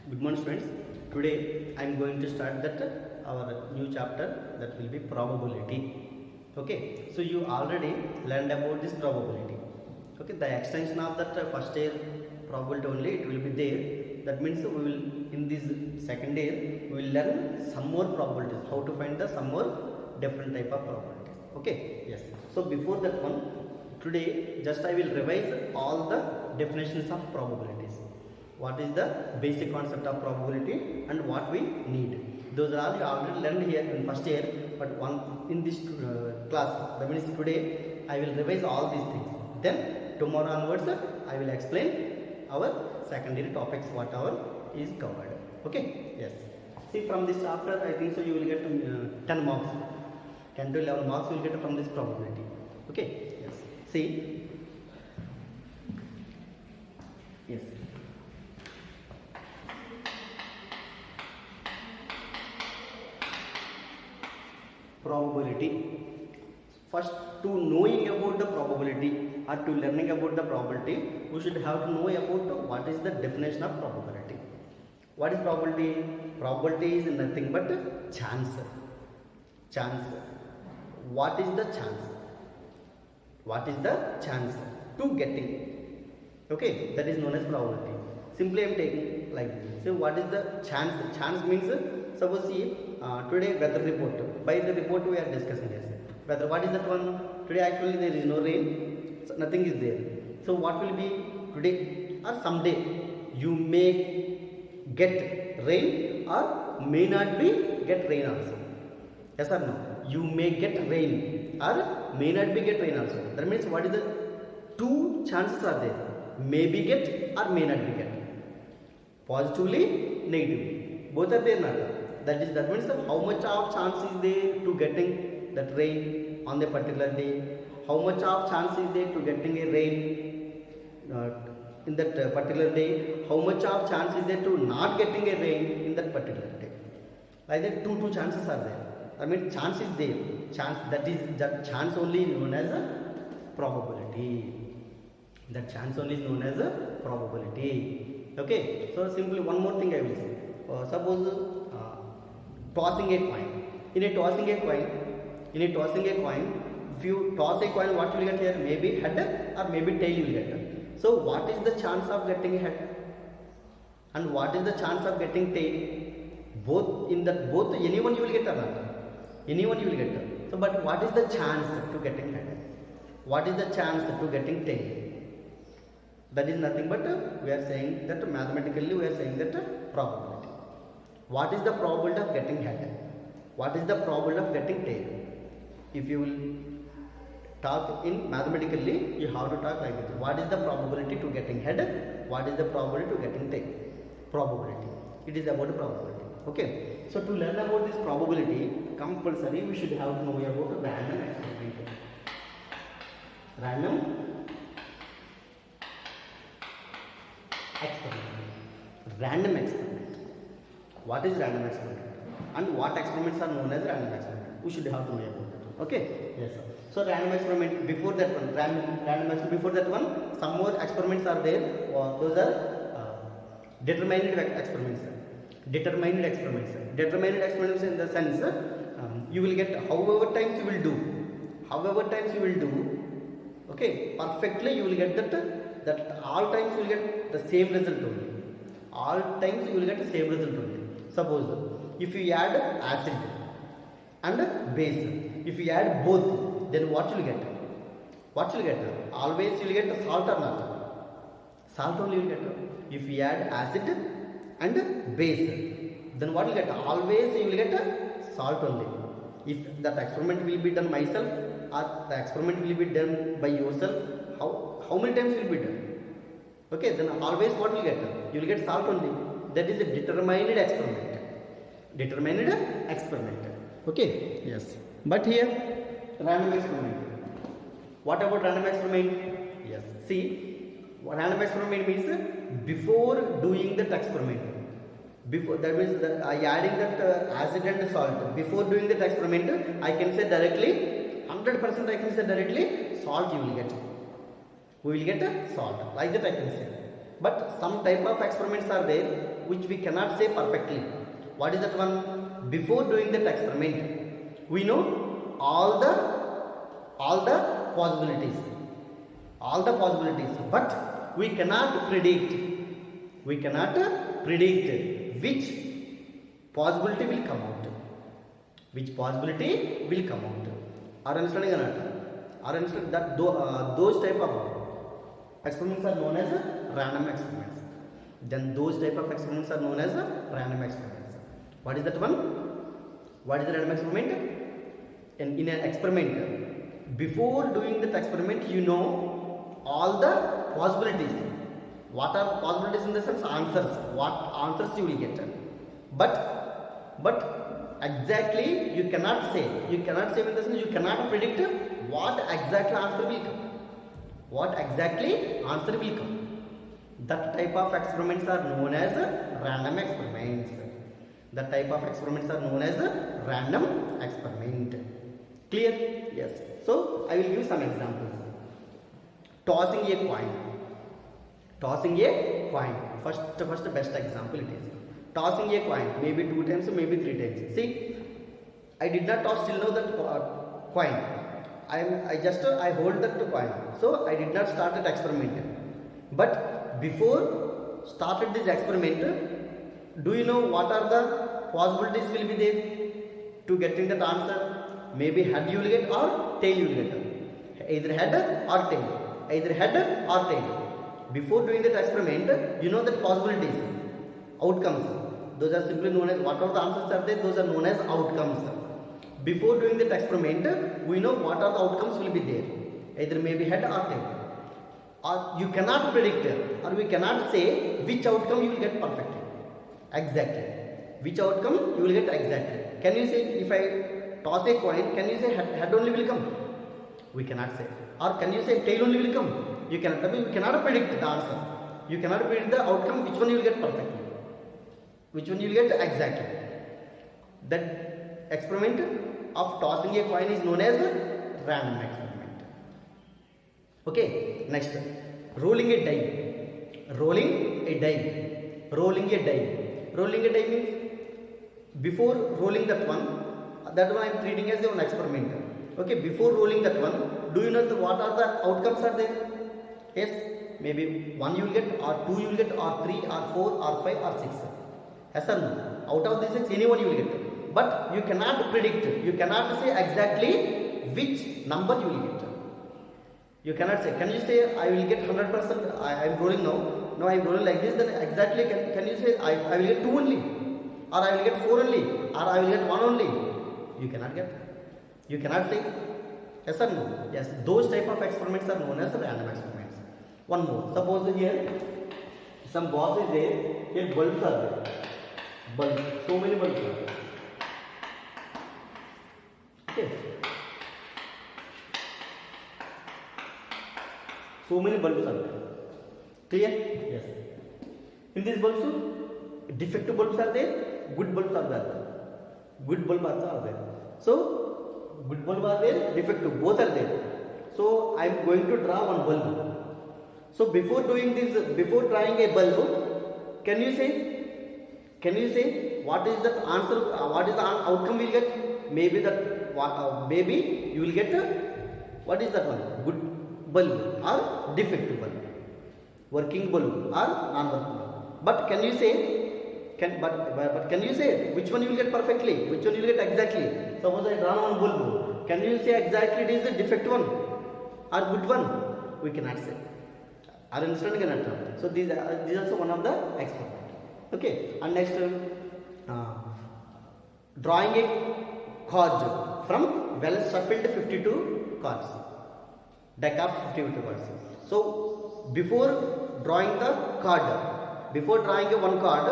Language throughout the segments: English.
Good morning students. Today I am going to start that our new chapter that will be probability. Okay. So you already learned about this probability. Okay. The extension of that first year probability only it will be there. That means we will in this second year we will learn some more probabilities. How to find the some more different type of probabilities. Okay. Yes. So before that one, today just I will revise all the definitions of probabilities. What is the basic concept of probability and what we need. Those are all you already learned here in first year, but one in this class, that means today I will revise all these things. Then tomorrow onwards I will explain our secondary topics whatever is covered. Okay. Yes. See, from this chapter I think so you will get 10 marks. 10 to 11 marks you will get from this probability. Okay. Yes. See. Yes. Probability. First, to knowing about the probability or to learning about the probability, we should have to know about what is the definition of probability. What is probability? Probability is nothing but chance. Chance. What is the chance? What is the chance to getting? Okay, that is known as probability. Simply I am taking like this. So what is the chance? Chance means suppose see today weather report. By the report we are discussing this. Weather, what is that one? Today actually there is no rain. So nothing is there. So what will be today or someday? You may get rain or may not be get rain also. Yes or no? You may get rain or may not be get rain also. That means what is the two chances are there? Maybe get or may not be get. Positively, negatively. Both are there not. That means how much of chance is there to getting that rain on the particular day? How much of chance is there to getting a rain in that particular day? How much of chance is there to not getting a rain in that particular day? Like that, two chances are there. I mean, chance is there. Chance, that chance only is known as a probability. That chance only is known as a probability. Okay. So simply one more thing I will say. Suppose tossing a coin. In a tossing a coin, if you toss a coin, what you will get here? Maybe head or maybe tail you will get. So what is the chance of getting head? And what is the chance of getting tail? Both anyone you will get or not? Anyone you will get. So but what is the chance to getting head? What is the chance to getting tail? That is nothing but we are saying that mathematically we are saying that probability. What is the probability of getting head? What is the probability of getting tail? If you will talk in mathematically, you have to talk like this. What is the probability to getting head? What is the probability to getting tail? Probability. It is about probability. Okay. So to learn about this probability, compulsory we should have to know about random experiment. Random experiment. What is random experiment? And what experiments are known as random experiment? We should have to know about it. Okay? Yes, sir. So random experiment before that one, random experiment before that one, some more experiments are there. Those are determined experiments. Determined experiments in the sense you will get however times you will do. Okay, perfectly you will get that all times you will get the same result only. All times you will get the same result only. Suppose if you add acid and base, if you add both, then what you will get? Always you will get salt or not? Salt only you will get. If you add acid and base, then what you will get? Always you will get salt only. If that experiment will be done myself or the experiment will be done by yourself, how many times will be done? Okay, then always what will you get? You will get salt only. That is a determined experiment. Okay, yes. But here, random experiment. What about random experiment? Yes. See, what random experiment means before doing that experiment. Before, that means that adding that acid and salt. Before doing that experiment, I can say directly, 100% I can say directly, salt you will get. We will get a salt. Like that I can say. But some type of experiments are there which we cannot say perfectly. What is that one? Before doing that experiment, we know all the possibilities, but we cannot predict which possibility will come out. Are understanding or not? Are understand that those type of experiments are known as random experiments. Then those type of experiments are known as random experiments. What is that one? What is the random experiment? In an experiment, before doing that experiment, you know all the possibilities. What are possibilities in the sense? Answers. What answers you will get. But exactly you cannot say. You cannot say in the sense you cannot predict what exactly answer will come. That type of experiments are known as random experiments. Clear? Yes. So I will give some examples. Tossing a coin. First best example it is. Tossing a coin, maybe 2 times, maybe 3 times. See, I did not toss till now that coin. I hold that coin. So I did not start that experiment. But before started this experiment, do you know what are the possibilities will be there to getting that answer? Maybe head you will get or tail you will get. Either head or tail. Before doing that experiment, you know that possibilities, outcomes. Those are simply known as, whatever the answers are there, those are known as outcomes. Before doing that experiment, we know what are the outcomes will be there. Either maybe head or tail. Or you cannot predict or we cannot say which outcome you will get perfectly. Exactly. Which outcome you will get exactly. Can you say, if I toss a coin, can you say head only will come? We cannot say. Or can you say tail only will come? You cannot. I mean, you cannot predict the answer. You cannot predict the outcome, which one you will get perfectly. Which one you will get exactly. That experiment of tossing a coin is known as random experiment. Okay, next. Rolling a die. Rolling a die means before rolling that one I am treating as an experiment. Okay, before rolling that one, do you know what are the outcomes are there? Yes, maybe 1 you will get, or 2 you will get, or 3, or 4, or 5, or 6. Yes or no? Out of these 6, anyone you will get. But you cannot predict, you cannot say exactly which number you will get. You cannot say. Can you say I will get 100%? I am rolling now. Now I am rolling like this. Then exactly can you say I will get 2 only, or I will get 4 only, or I will get 1 only? You cannot get. You cannot say. Yes or no? Yes. Those type of experiments are known as random experiments. One more. Suppose here some box is there. Here bulbs are there. Bulbs. So many bulbs are there. Okay. So many bulbs are there. Clear? Yes. In these bulbs, defective bulbs are there, good bulbs are there. Good bulbs are there. So, good bulbs are there, defective, both are there. So, I am going to draw one bulb. So, before doing this, before drawing a bulb, can you say what is the answer, what is the outcome we will get? Maybe that, maybe you will get, what is that one? Good bulb or defective bulb, working bulb or non-working bulb. But can you say, can you say which one you will get perfectly, which one you will get exactly? Suppose I draw one bulb, can you say exactly it is the defective one or good one? We cannot say. Are you understanding or not? So these are also one of the experiments. Okay, and next drawing a card from well shuffled 52 cards, deck of 52 cards. So before drawing the card, before drawing a one card,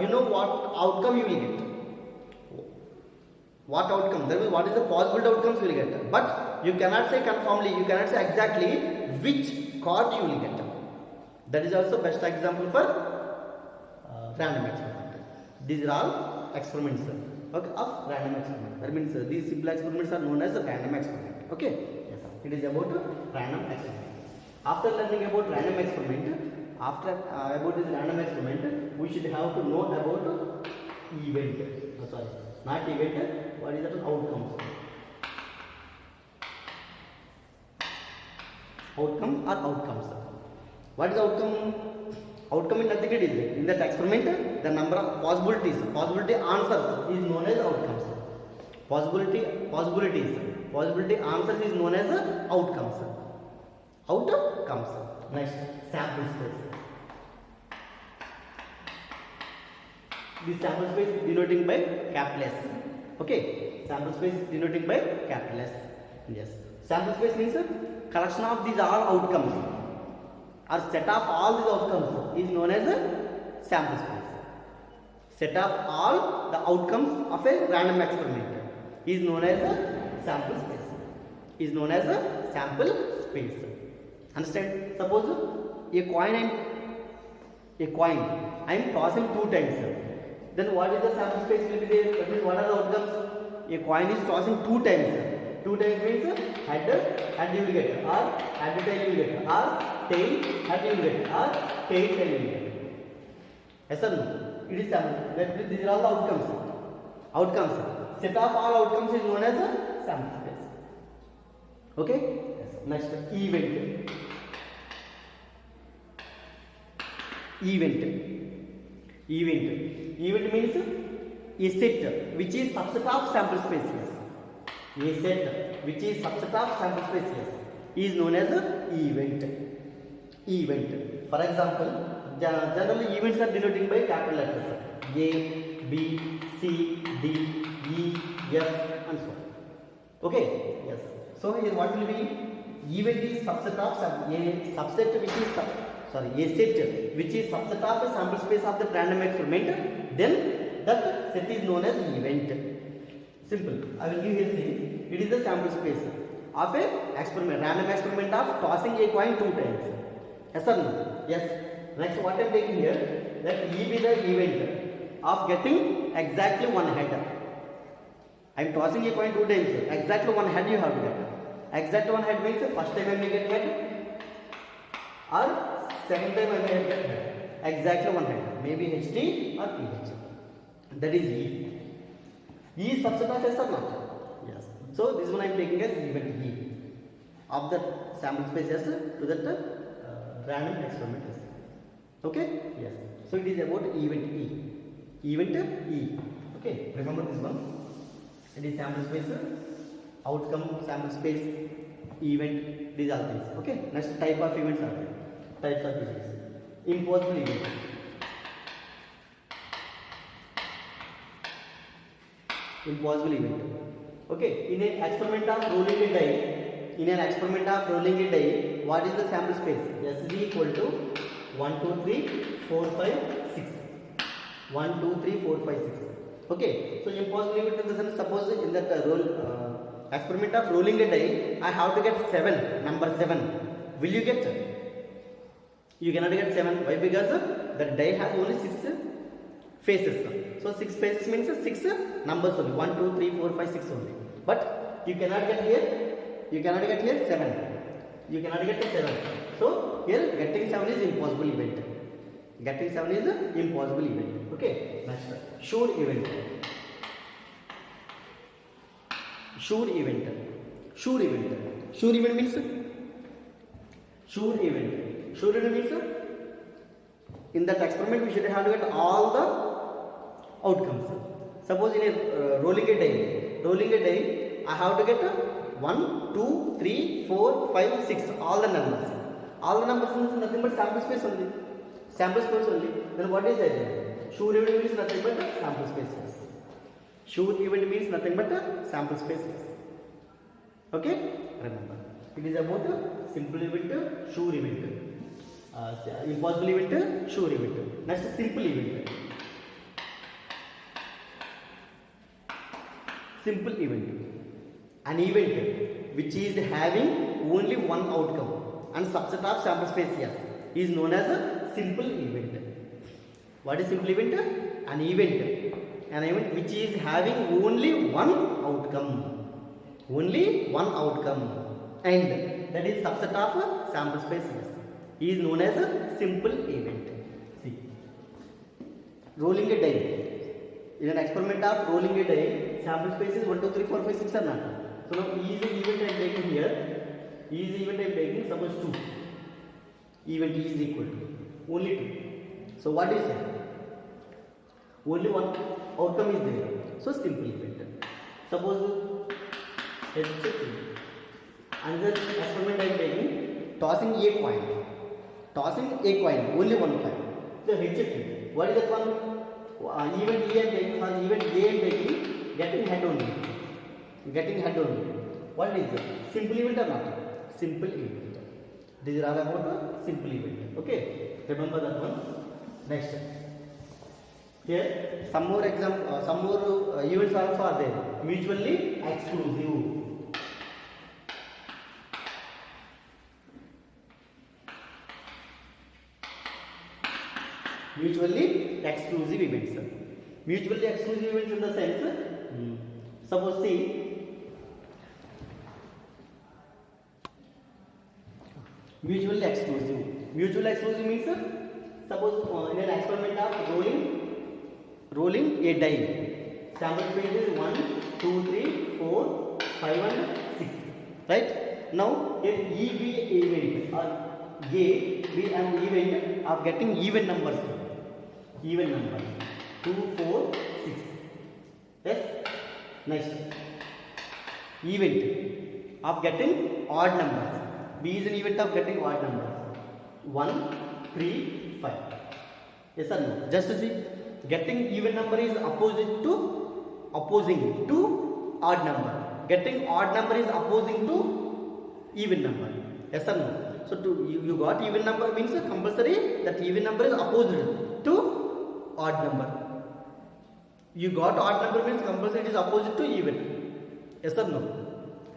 you know what outcome you will get. What outcome? That means what is the possible outcomes you will get. But you cannot say conformly, you cannot say exactly which card you will get. That is also best example for random experiment. These are all experiments, okay, of random experiment. That means these simple experiments are known as a random experiment. Okay, yes, it is about a random experiment. After learning about random experiment, After about this random experiment, we should have to know about event. Sorry, not event. What is that? Outcomes. Outcome or outcomes. What is outcome? Outcome is nothing it is. In that experiment, the number of possibility answers is known as outcomes. Possibility answers is known as outcomes. Outcomes. Next, sample space. This sample space is denoting by capital S. Okay, sample space is denoting by capital S. Yes, sample space means collection of these all outcomes or set of all these outcomes is known as a sample space. Set of all the outcomes of a random experiment is known as a sample space. Is known as a sample space. Understand? Suppose a coin I am tossing 2 times. Then what is the sample space will be there? That means what are the outcomes? A coin is tossing 2 times. 2 times means head you will get, or head tail you will get, or tail head you will get, or tail you will get. Yes or no? It is sample. That means these are all the outcomes. Outcomes. Set of all outcomes is known as a sample space. Okay? Yes. Next, event. Event means a set which is subset of sample spaces. A set which is subset of sample spaces is known as event. For example, generally events are denoting by capital letters A, B, C, D, E, F and so on. Okay? Yes. So here what will be? Event is subset of a set which is subset of a sample space of the random experiment. Then that set is known as event. Simple. I will give here see. It is the sample space of a experiment, random experiment of tossing a coin 2 times. Yes or no? Yes. Next, what I am taking here, that E be the event of getting exactly 1 head. I am tossing a coin 2 times. Exactly 1 head you have to get. Exact 1 head means first time I may get head, or second time I may get head. Exactly 1 head. Maybe HT or PH. That is E. E is subset of S or not? Yes. So this one I am taking as event E of the sample space S to that random experiment S. Okay? Yes. So it is about event E. Event E. Okay. Remember this one. It is sample space, outcome, sample space, event. These are things. Okay. Next type of events are there. Types of events. Impossible event. Impossible event. Okay, in an experiment of rolling a die, what is the sample space? S is equal to 1, 2, 3, 4, 5, 6. 1, 2, 3, 4, 5, 6. Okay, so impossible event in the sense, suppose in that experiment of rolling a die, I have to get 7, number 7. Will you get? You cannot get 7. Why? Because the die has only 6 faces. So 6 faces means 6 numbers only. 1, 2, 3, 4, 5, 6 only. But you cannot get here. You cannot get here 7. You cannot get 7. So here getting 7 is impossible event. Getting 7 is impossible event. Okay. Next, sure event. Sure event. Sure event. Sure event means. Sure event. Sure event means. In that experiment, we should have to get all the outcomes. Suppose in a rolling a die, I have to get 1, 2, 3, 4, 5, 6, all the numbers. All the numbers means nothing but sample space only. Sample space only. Then what is that? Sure event means nothing but sample space. Sure event means nothing but sample space. Okay? Remember. It is about simple event, sure event. Impossible event, sure event. Next, simple event. Simple event. An event which is having only one outcome and subset of sample space yes is known as a simple event. What is simple event? An event which is having only one outcome. Only one outcome and that is subset of sample space yes is known as a simple event. See, rolling a die. In an experiment of rolling a die, sample space is 1, 2, 3, 4, 5, 6 or not. So now E is the event I am taking here. E is the event I am taking, suppose 2. Event E is equal to only 2. So what is it? Only one outcome is there. So simple event. Suppose H2. Another experiment I am taking, tossing a coin. Tossing a coin, only one coin. So H2. What is that one? Event E I am taking, or event A I am taking, getting head only. Getting head only. What is it? Simple event or not? Simple event. These are all about the simple event. Okay? Remember that one. Next. Here, some more example, some more events also are there. Mutually exclusive. Mutually exclusive events. Mutually exclusive events in the sense, suppose see, mutually exclusive. Mutually exclusive means, suppose in an experiment of rolling a die. Sample space is 1, 2, 3, 4, 5 and 6. Right? Now if E be event or A be an event of getting even numbers. Even numbers 2, 4, 6. Yes. Next, event of getting odd numbers. B is an event of getting odd numbers. 1, 3, 5. Yes or no? Just to see, getting even number is opposing to odd number. Getting odd number is opposing to even number. Yes or no? So you got even number means compulsory that even number is opposed to odd number. You got odd number means compulsory it is opposite to even. Yes or no?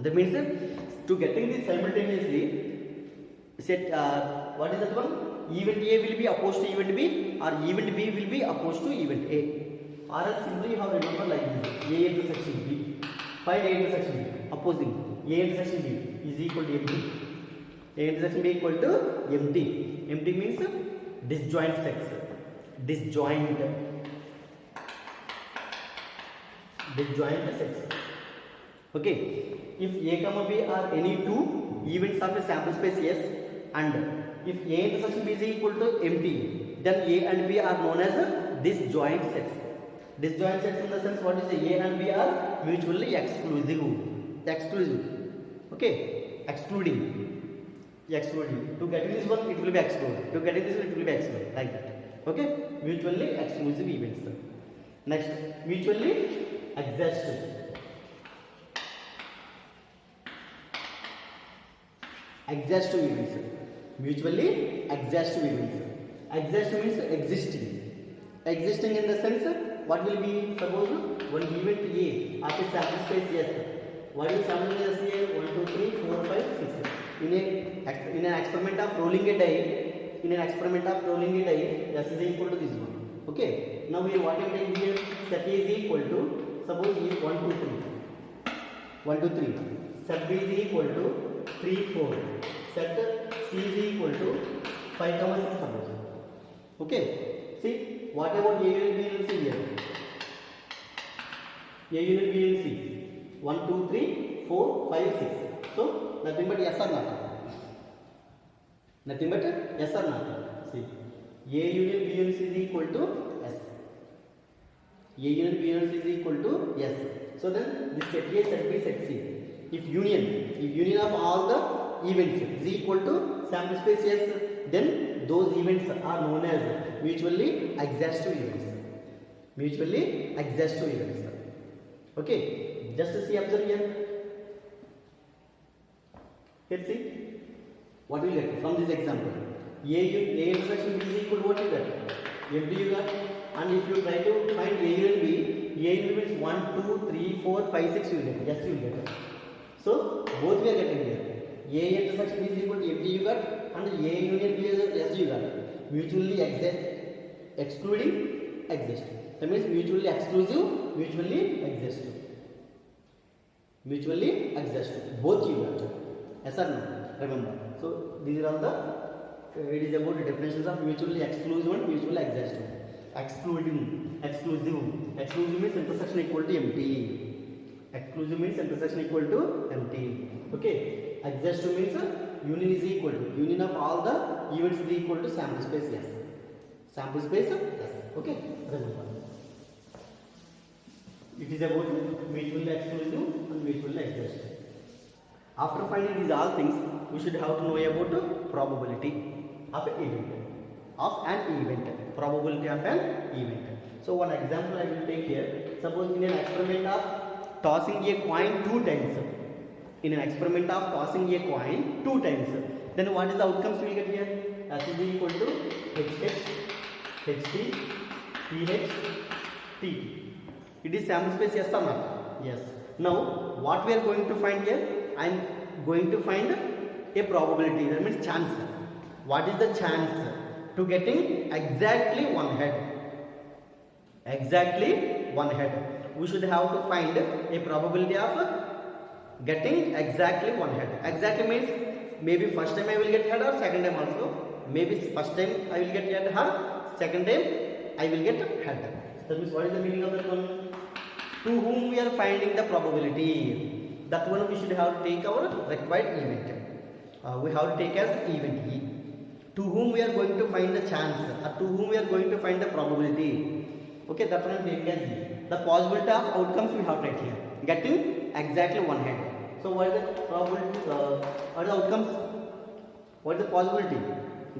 That means to getting this simultaneously, set what is that one? Event A will be opposed to event B, or event B will be opposed to event A. Or else simply you have remember like this: A intersection B. Find A intersection B. Opposing A intersection B is equal to empty. A intersection B equal to empty. Empty means disjoint sets. Disjoint sets. Okay. If A comma B are any two events of a sample space S, and if A intersection B is equal to empty, then A and B are known as disjoint sets. Disjoint sets in the sense, what is A and B are mutually exclusive. Okay. Excluding. To get this one, it will be excluded. To get this one, it will be excluded. Like that. Okay. Mutually exclusive events. Next, mutually exhaustive. Exhaustive events. Mutually exhaustive events. Exhaustive means existing. Existing in the sense, what will be, suppose one event A of a sample space S. What is sample space A? 1, 2, 3, 4, 5, 6. In an experiment of rolling a die, S is equal to this one. Okay. Now we what we take here, set A is equal to, suppose E 1, 2, 3. 1, 2, 3. Set B is equal to 3, 4. Set C is equal to 5, 6 suppose. Okay. See, what about A and B and C here? A unit B and C. 1, 2, 3, 4, 5, 6. So nothing but yes or not. Nothing but yes or not. See, A union B union C is equal to S. A union B union C is equal to yes. So then this set A, set B, set C. If union of all the events is equal to sample space S, then those events are known as mutually exhaustive events. Mutually exhaustive events. Okay, just to see, observe here. Here see, what we get from this example. A intersection B is equal to what you get? Empty you got. And if you try to find A and B, A means 1, 2, 3, 4, 5, 6 you get. Yes, you get. So both we are getting here. A intersection B is equal to empty you got, and A union B is yes you got. Mutually excluding existing. That means mutually exclusive, mutually exhaustive. Mutually exhaustive. Both you got. Yes or no? Remember. So these are all the it is about the definitions of mutually exclusive and mutually exhaustive. Exclusive means intersection equal to empty. Exclusive means intersection equal to empty. Okay. Exhaustive means union is equal to union of all the events is equal to sample space. Yes. Sample space. Yes. Okay. Remember. It is about mutually exclusive and mutually exhaustive. After finding these all things, we should have to know about probability of an event. Probability of an event. So one example I will take here. Suppose in an experiment of tossing a coin 2 times. In an experiment of tossing a coin 2 times. Then what is the outcomes we will get here? S is equal to HH, HT, TH, TT. It is sample space, yes or not? Yes. Now what we are going to find here? I am going to find a probability, that means chance. What is the chance to getting exactly one head? Exactly one head. We should have to find a probability of getting exactly one head. Exactly means maybe first time I will get head or second time also. Maybe first time I will get head or second time I will get head. That means what is the meaning of that one? To whom we are finding the probability. That one we should have to take our required event. We have to take as event E. To whom we are going to find the chance, or to whom we are going to find the probability. Okay, that one take as E. The possibility of outcomes we have to take here. Getting exactly one head. So what is the probability? What are the outcomes? What is the possibility?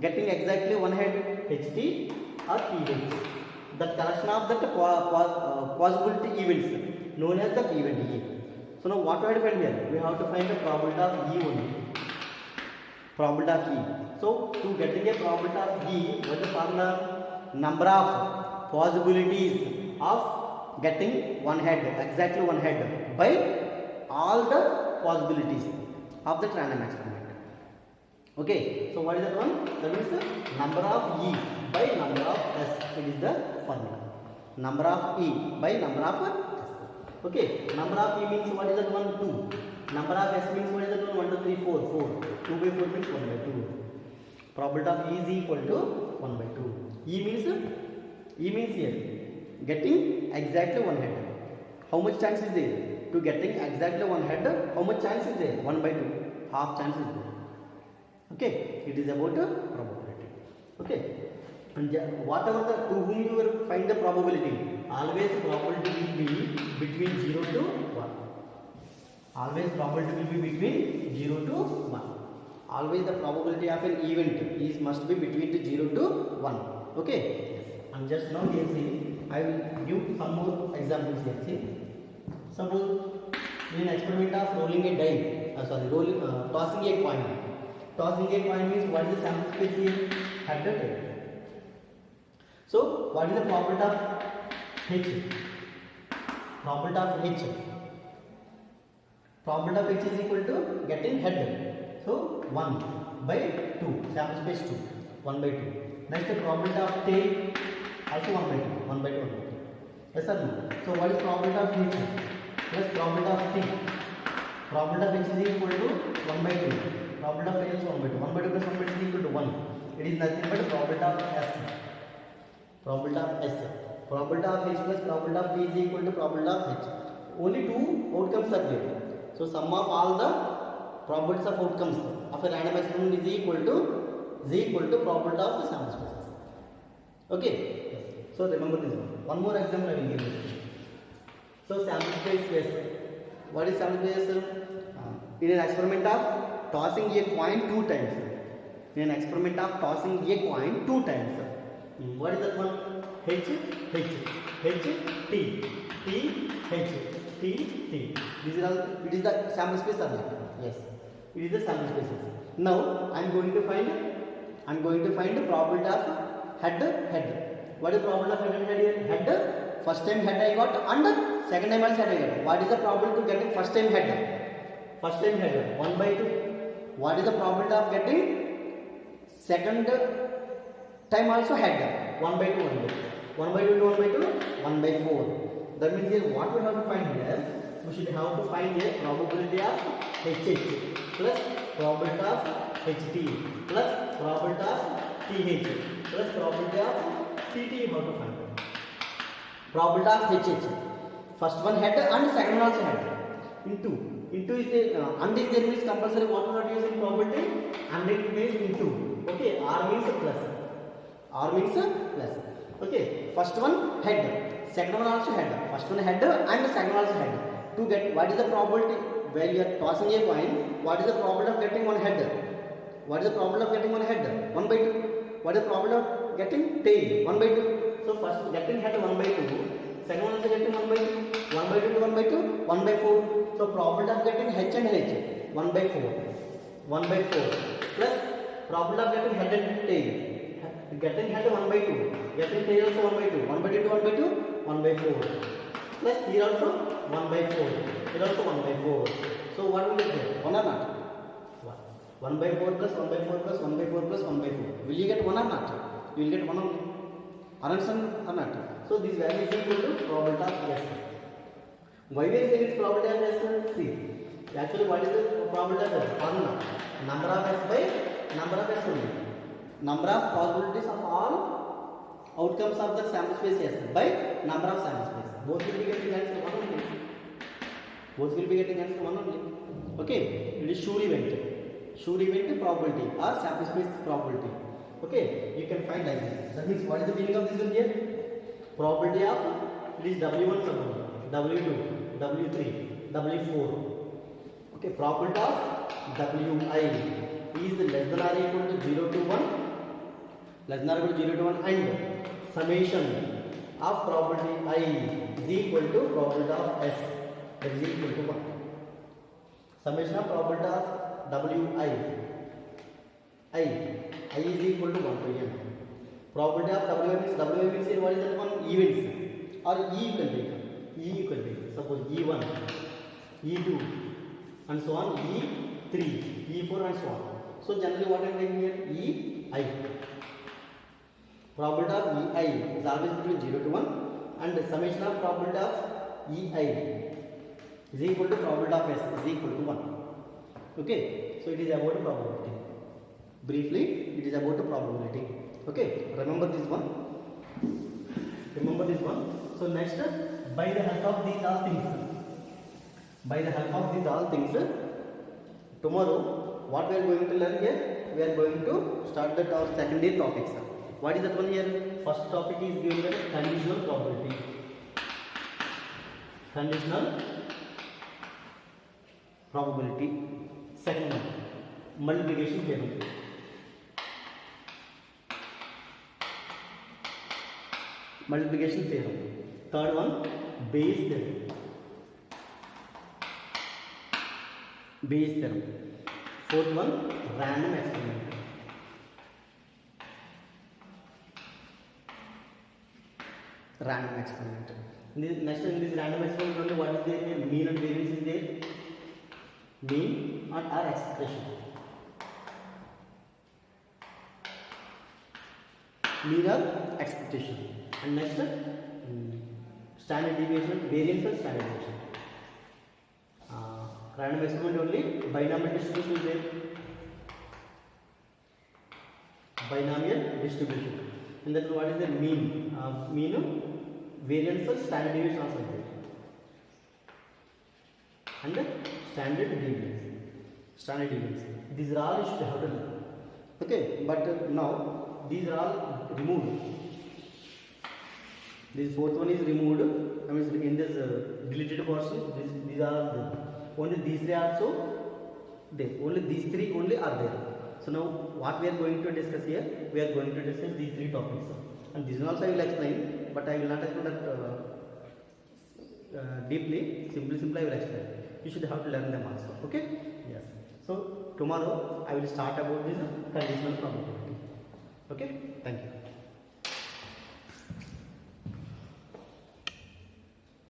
Getting exactly one head, HT or TH. The collection of that possibility events known as the event E. So now what we have to find here? We have to find the probability of E only. Probability of E. So to getting a probability of E, what is the formula? Number of possibilities of getting one head, exactly one head, by all the possibilities of the random experiment. Okay. So what is that one? That is the number of E by number of S. It is the formula. Number of E by number of S. Okay, number of E means what is that one? 2. Number of S means what is that one? 1, 2, 3, 4. 4. 2 by 4 means 1 by 2. Probability of E is equal to 1 by 2. E means here getting exactly one head. How much chance is there to getting exactly one head? How much chance is there? 1 by 2. Half chance is there. Okay, it is about a probability. Okay, and whatever the to whom you will find the probability, always probability will be between 0 to 1. Always probability will be between 0 to 1. Always the probability of an event is must be between 0 to 1. Okay. Yes. And just now here see, I will give some more examples here. See, suppose in an experiment of rolling a die, tossing a coin. Tossing a coin means what is the sample space here? 100. So what is the probability of H? Probability of H. Probability of H is equal to getting head. So 1 by 2. Sample space 2. 1 by 2. Next the probability of tail also 1 by 2. 1 by 2. 1 by 2. Yes or no? So what is probability of H plus probability of T? Probability of H is equal to 1 by 2. Probability of T is 1 by 2. 1 by 2 plus 1 by 2 is equal to 1. It is nothing but probability of S. Probability of S. Probability of H plus probability of T is equal to probability of H. Only two outcomes are there. So sum of all the probabilities of outcomes of a random experiment is equal to probability of the sample spaces. Okay. Yes. So remember this one. One more example I will give you. So sample space, yes. What is sample space? In an experiment of tossing a coin 2 times. In an experiment of tossing a coin 2 times. What is that one? H, H, H, T, T, H, T, T. These are all, it is the sample space or not? Yes. It is the sample spaces. Now I am going to find the probability of head. What is the probability of head and head here? Head. First time head I got and second time also head I got. What is the probability of getting first time head? First time head 1 by 2. What is the probability of getting second time also head? 1 by 2. 1 by 2 to 1 by 2, 1 by 4. That means here what we have to find here? We should have to find a probability of HH plus probability of HT plus probability of TH plus probability of TT. How to find probability of HH? First one head and second one also head. Into is there, and is there means compulsory what we are using probability, and it means into. Okay, R means plus. R means plus. Okay, first one head, second one also head. First one head and second one also head. To get what is the probability when you are tossing a coin? What is the probability of getting one head? What is the probability of getting one head? 1 by 2. What is the probability of getting tail? 1 by 2. So first getting head 1 by 2. Second one also getting 1 by 2. 1 by 2 to 1 by 2. 1 by 4. So probability of getting H and H 1 by 4. 1 by 4 plus probability of getting head and tail. Getting head 1 by 2. Getting tail also 1 by 2. 1 by 2 to 1 by 2. 1 by 4. Plus here also 1 by 4. Here also 1 by 4. So what will you get? 1 or not? 1 by 4 plus 1 by 4 plus 1 by 4 plus 1 by 4. Will you get 1 or not? You will get 1 only. Understand or not? So this value is equal to probability of S. Why we are saying it's probability of S? See, actually what is the probability of S? Formula. Number of S by number of S only. Number of possibilities of all outcomes of the sample space S by number of sample space. Both will be getting answer 1 only. Both will be getting answer 1 only. Okay, it is sure event. Sure event probability or sample space probability. Okay, you can find like this. That means what is the meaning of this one here? Probability of it is W1 sub W2, W3, W4. Okay, probability of Wi is less than or equal to 0 to 1, less than or equal to 0 to 1, and summation of probability I is equal to probability of S, that is equal to 1. Summation of probability of Wi I is equal to 1 to n. Probability of Wi means here what is that one? Events or E you can take. E you can take. Suppose E1, E2 and so on, E3, E4 and so on. So generally what I am taking here? Ei. Probability of Ei is always between 0 to 1, and the summation of probability of Ei is equal to probability of S is equal to 1. Okay, so it is about probability. Briefly, it is about probability. Okay, remember this one. Remember this one. So next, by the help of these all things, tomorrow what we are going to learn here? We are going to start that our secondary topics. What is that one here? First topic is given as conditional probability. Conditional probability. Second one, multiplication theorem. Multiplication theorem. Third one, Bayes theorem. Bayes theorem. Fourth one, random experiment. Random experiment. Next in this random experiment only what is there? Mean and variance is there. Mean and our expectation. Mean or expectation. And next standard deviation, variance and standard deviation. Random experiment only binomial distribution is there. Binomial distribution. And then what is the mean? Mean, variance and standard deviation also is there. And standard deviation. Standard deviation. These are all you should have to learn. Okay, but now these are all removed. This fourth one is removed. I mean, in this deleted portion, these are there. Only these three are also there. Only these three only are there. So now, what we are going to discuss here? We are going to discuss these three topics. And this one also I will explain, but I will not explain that deeply. Simply I will explain. You should have to learn them also. Okay? Yes. So tomorrow I will start about this conditional probability. Okay? Thank you.